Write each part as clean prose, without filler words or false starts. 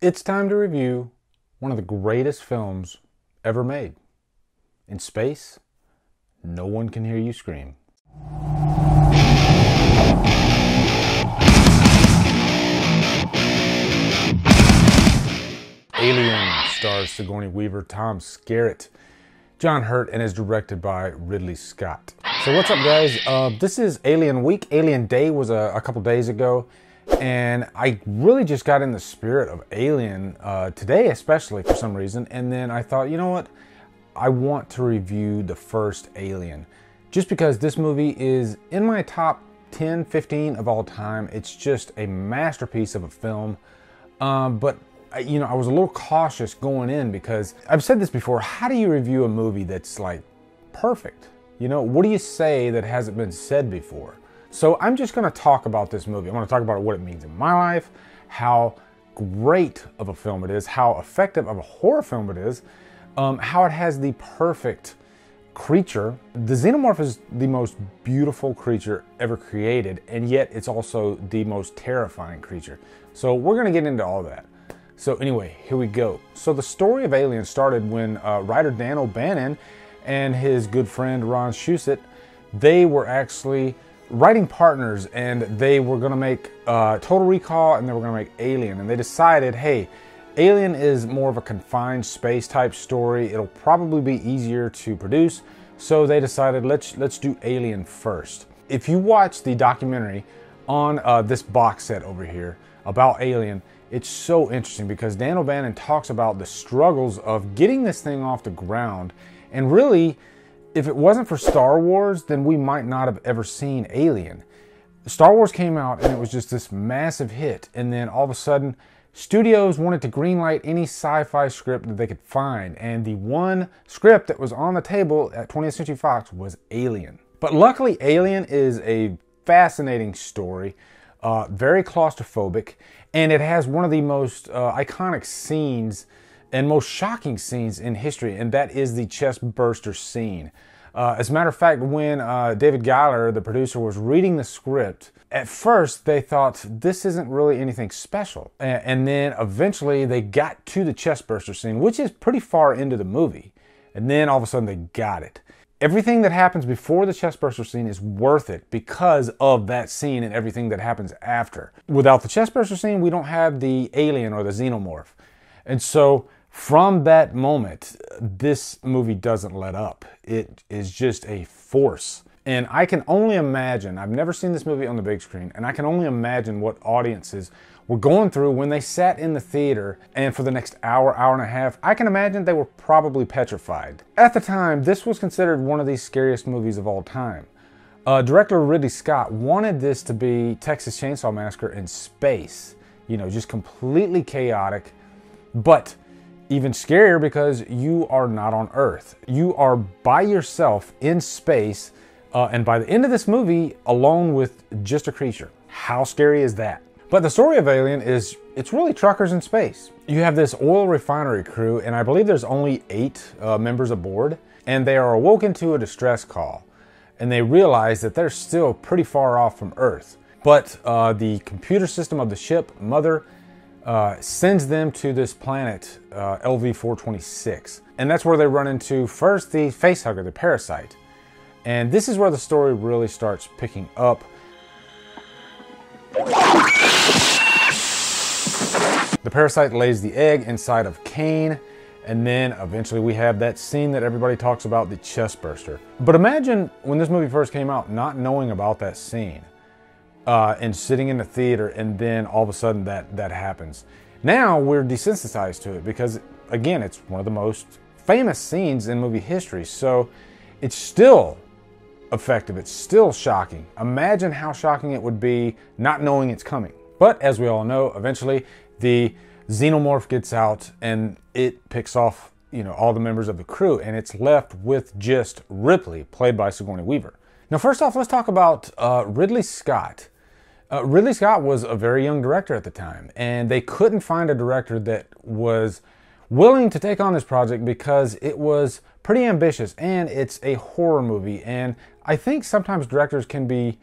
It's time to review one of the greatest films ever made. In space, no one can hear you scream. Alien stars Sigourney Weaver, Tom Skerritt, John Hurt, and is directed by Ridley Scott. So what's up, guys? This is Alien Week. Alien Day was a couple days ago, and I really just got in the spirit of Alien today, especially for some reason. And then I thought, you know what? I want to review the first Alien, just because this movie is in my top 10, 15 of all time. It's just a masterpiece of a film. But I was a little cautious going in because I've said this before. How do you review a movie that's like perfect? What do you say that hasn't been said before? So I'm just going to talk about this movie. I'm going to talk about what it means in my life, how great of a film it is, how effective of a horror film it is, how it has the perfect creature. The Xenomorph is the most beautiful creature ever created, and yet it's also the most terrifying creature. So we're going to get into all that. So anyway, here we go. So the story of Alien started when writer Dan O'Bannon and his good friend Ron Shusett, they were actually writing partners, and they were going to make Total Recall, and they were going to make Alien. And they decided, hey, Alien is more of a confined space type story. It'll probably be easier to produce. So they decided, let's do Alien first. If you watch the documentary on this box set over here about Alien, it's so interesting because Dan O'Bannon talks about the struggles of getting this thing off the ground. And really, if it wasn't for Star Wars, then we might not have ever seen Alien. Star Wars came out and it was just this massive hit. And then all of a sudden, studios wanted to greenlight any sci-fi script that they could find. And the one script that was on the table at 20th Century Fox was Alien. But luckily, Alien is a fascinating story. Very claustrophobic, and it has one of the most iconic scenes and most shocking scenes in history, and that is the chest burster scene. As a matter of fact, when David Giler, the producer, was reading the script, at first they thought this isn't really anything special, and then eventually they got to the chest burster scene, which is pretty far into the movie, and then all of a sudden they got it. Everything that happens before the chestburster scene is worth it because of that scene and everything that happens after. Without the chestburster scene, we don't have the alien or the xenomorph. And so from that moment, this movie doesn't let up. It is just a force. And I can only imagine, I've never seen this movie on the big screen, and I can only imagine what audiences were going through when they sat in the theater, and for the next hour, hour and a half, I can imagine they were probably petrified. At the time, this was considered one of the scariest movies of all time. Director Ridley Scott wanted this to be Texas Chainsaw Massacre in space. Just completely chaotic, but even scarier because you are not on Earth. You are by yourself in space, and by the end of this movie, alone with just a creature. How scary is that? But the story of Alien is, it's really truckers in space. You have this oil refinery crew, and I believe there's only 8 members aboard, and they are awoken to a distress call. And they realize that they're still pretty far off from Earth. But the computer system of the ship, Mother, sends them to this planet, LV-426. And that's where they run into first the facehugger, the parasite. And this is where the story really starts picking up. The parasite lays the egg inside of Kane, and then eventually we have that scene that everybody talks about, the chest burster. But imagine when this movie first came out, not knowing about that scene, and sitting in the theater, and then all of a sudden that happens. Now we're desensitized to it because, again, it's one of the most famous scenes in movie history, so it's still effective, it's still shocking. Imagine how shocking it would be not knowing it's coming. But as we all know, eventually the xenomorph gets out and it picks off, all the members of the crew, and it's left with just Ripley, played by Sigourney Weaver. Now, first off, let's talk about Ridley Scott. Ridley Scott was a very young director at the time, and they couldn't find a director that was willing to take on this project because it was pretty ambitious and it's a horror movie. And I think sometimes directors can be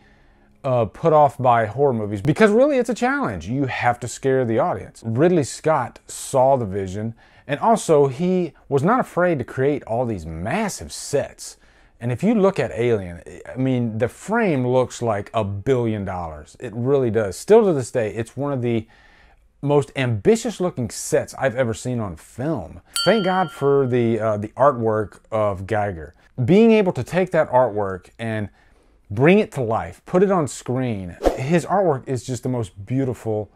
put off by horror movies, because really it's a challenge. You have to scare the audience. Ridley Scott saw the vision, and also he was not afraid to create all these massive sets. And if you look at Alien, I mean, the frame looks like $1 billion. It really does. Still to this day, it's one of the most ambitious looking sets I've ever seen on film. Thank God for the artwork of Geiger. Being able to take that artwork and bring it to life, put it on screen. His artwork is just the most beautiful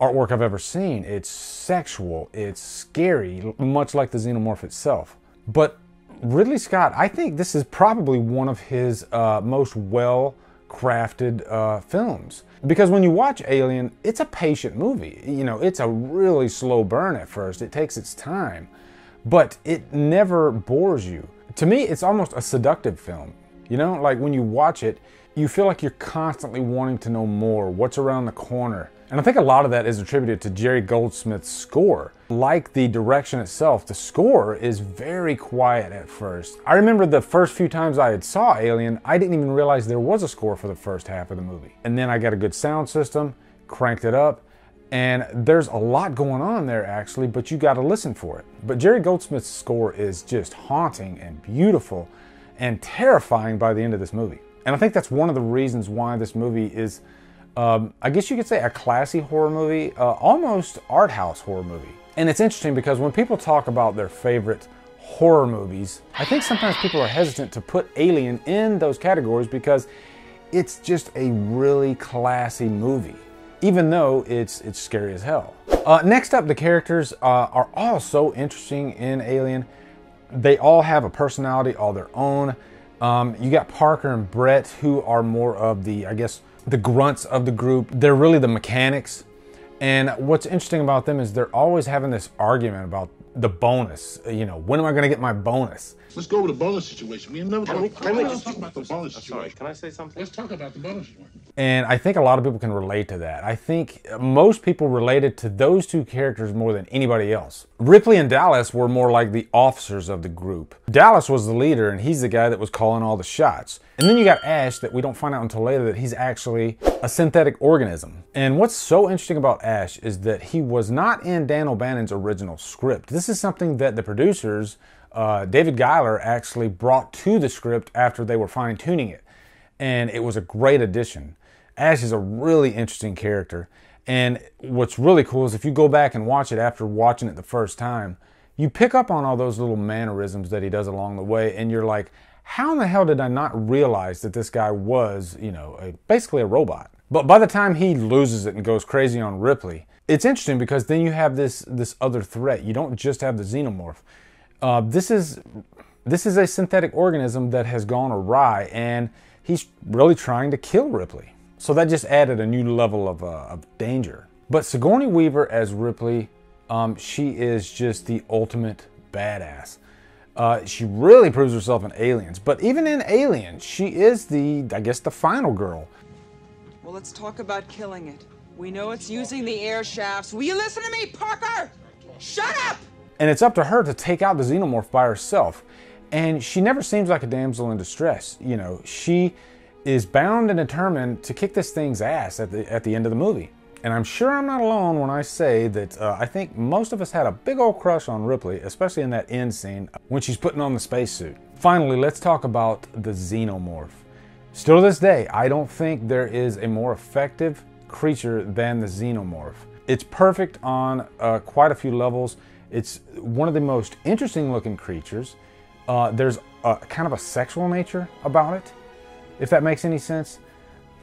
artwork I've ever seen. It's sexual, it's scary, much like the Xenomorph itself. But Ridley Scott, I think this is probably one of his most well-crafted films. Because when you watch Alien, it's a patient movie. You know, it's a really slow burn at first. It takes its time, but it never bores you. To me, it's almost a seductive film. You know, like when you watch it, you feel like you're constantly wanting to know more, what's around the corner. And I think a lot of that is attributed to Jerry Goldsmith's score. Like the direction itself, the score is very quiet at first. I remember the first few times I had saw Alien, I didn't even realize there was a score for the first half of the movie. And then I got a good sound system, cranked it up, and there's a lot going on there actually, but you gotta listen for it. But Jerry Goldsmith's score is just haunting and beautiful and terrifying by the end of this movie. And I think that's one of the reasons why this movie is, I guess you could say, a classy horror movie, almost art house horror movie. And it's interesting because when people talk about their favorite horror movies, I think sometimes people are hesitant to put Alien in those categories because it's just a really classy movie, even though it's scary as hell. Next up, the characters are all so interesting in Alien. They all have a personality all their own. You got Parker and Brett, who are more of the, I guess, the grunts of the group. They're really the mechanics. And what's interesting about them is they're always having this argument about the bonus. You know, when am I going to get my bonus? Let's go with the bonus situation. We never talk about the bonus situation. Sorry, can I say something? Let's talk about the bonus one. And I think a lot of people can relate to that. I think most people related to those two characters more than anybody else. Ripley and Dallas were more like the officers of the group. Dallas was the leader, and he's the guy that was calling all the shots. And then you got Ash, that we don't find out until later that he's actually a synthetic organism. And what's so interesting about Ash is that he was not in Dan O'Bannon's original script. This is something that the producers, David Giler, actually brought to the script after they were fine-tuning it. And it was a great addition. Ash is a really interesting character. And what's really cool is if you go back and watch it after watching it the first time, you pick up on all those little mannerisms that he does along the way, and you're like, how in the hell did I not realize that this guy was, you know, basically a robot? But by the time he loses it and goes crazy on Ripley, it's interesting because then you have this other threat. You don't just have the Xenomorph. This is a synthetic organism that has gone awry, and he's really trying to kill Ripley. So that just added a new level of danger. But Sigourney Weaver as Ripley, she is just the ultimate badass. She really proves herself in Aliens, but even in Aliens, she is I guess, the final girl. Well, let's talk about killing it. We know it's using the air shafts. Will you listen to me, Parker? Shut up! And it's up to her to take out the Xenomorph by herself. And she never seems like a damsel in distress. You know, she is bound and determined to kick this thing's ass at the end of the movie. And I'm sure I'm not alone when I say that I think most of us had a big old crush on Ripley, especially in that end scene when she's putting on the spacesuit. Finally, let's talk about the Xenomorph. Still to this day, I don't think there is a more effective creature than the Xenomorph. It's perfect on quite a few levels. It's one of the most interesting looking creatures. There's kind of a sexual nature about it, if that makes any sense.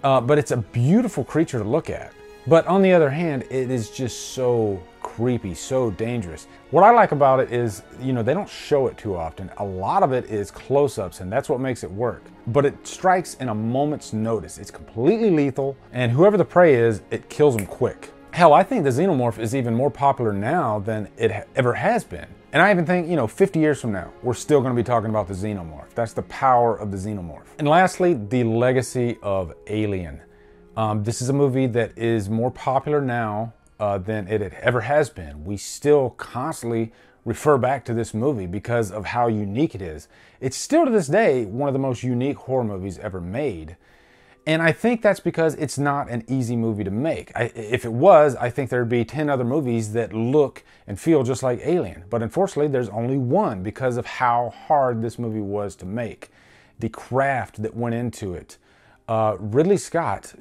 But it's a beautiful creature to look at. But on the other hand, it is just so creepy, so dangerous. What I like about it is, you know, they don't show it too often. A lot of it is close-ups, and that's what makes it work. But it strikes in a moment's notice. It's completely lethal, and whoever the prey is, it kills them quick. Hell, I think the Xenomorph is even more popular now than it ever has been. And I even think, you know, 50 years from now, we're still going to be talking about the Xenomorph. That's the power of the Xenomorph. And lastly, the legacy of Alien. This is a movie that is more popular now than it ever has been. We still constantly refer back to this movie because of how unique it is. It's still to this day one of the most unique horror movies ever made. And I think that's because it's not an easy movie to make. If it was, I think there'd be 10 other movies that look and feel just like Alien. But unfortunately, there's only one because of how hard this movie was to make. The craft that went into it. Ridley Scott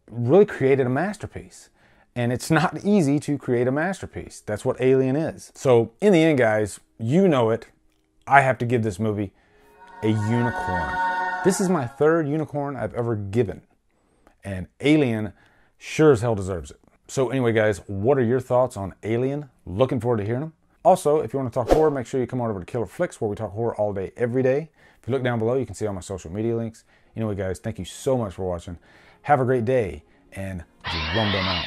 really created a masterpiece. And it's not easy to create a masterpiece. That's what Alien is. So in the end, guys, you know it. I have to give this movie a unicorn. This is my third unicorn I've ever given. And Alien sure as hell deserves it. So anyway, guys, what are your thoughts on Alien? Looking forward to hearing them. Also, if you want to talk horror, make sure you come on over to Killer Flicks, where we talk horror all day, every day. If you look down below, you can see all my social media links. Anyway, guys, thank you so much for watching. Have a great day, and Drumdum out.